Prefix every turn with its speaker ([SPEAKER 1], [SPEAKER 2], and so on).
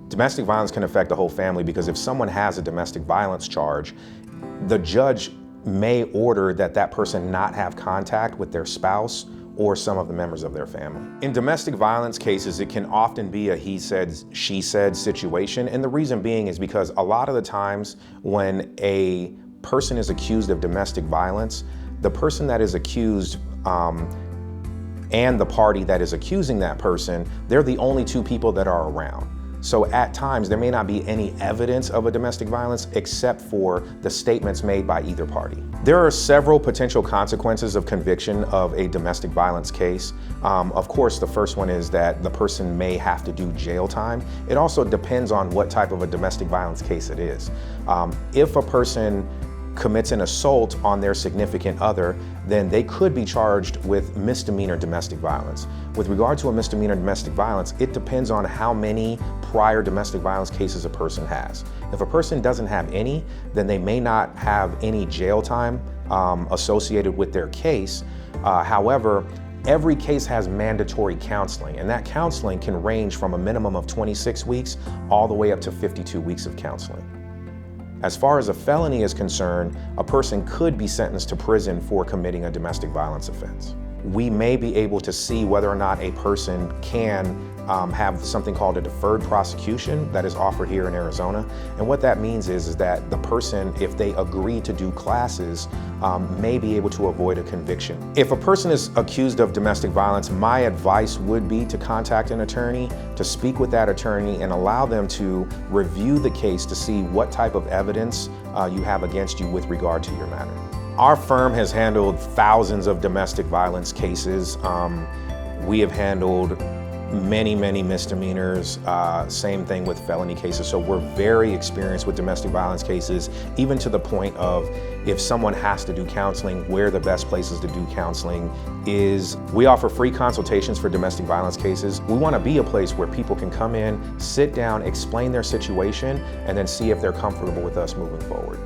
[SPEAKER 1] Domestic violence can affect the whole family because if someone has a domestic violence charge, the judge may order that that person not have contact with their spouse or some of the members of their family. In domestic violence cases, it can often be a he said, she said situation. And the reason being is because a lot of the times when a person is accused of domestic violence, the person that is accused and the party that is accusing that person, they're the only two people that are around. So at times, there may not be any evidence of a domestic violence except for the statements made by either party. There are several potential consequences of conviction of a domestic violence case. Of course, the first one is that the person may have to do jail time. It also depends on what type of a domestic violence case it is. If a person commits an assault on their significant other, then they could be charged with misdemeanor domestic violence. With regard to a misdemeanor domestic violence, it depends on how many prior domestic violence cases a person has. If a person doesn't have any, then they may not have any jail time associated with their case. However, every case has mandatory counseling, and that counseling can range from a minimum of 26 weeks all the way up to 52 weeks of counseling. As far as a felony is concerned, a person could be sentenced to prison for committing a domestic violence offense. We may be able to see whether or not a person can have something called a deferred prosecution that is offered here in Arizona. And what that means is that the person, if they agree to do classes, may be able to avoid a conviction. If a person is accused of domestic violence, my advice would be to contact an attorney, to speak with that attorney and allow them to review the case to see what type of evidence you have against you with regard to your matter. Our firm has handled thousands of domestic violence cases. We have handled many misdemeanors, same thing with felony cases. So we're very experienced with domestic violence cases, even to the point of if someone has to do counseling, where the best places to do counseling is. We offer free consultations for domestic violence cases. We want to be a place where people can come in, sit down, explain their situation, and then see if they're comfortable with us moving forward.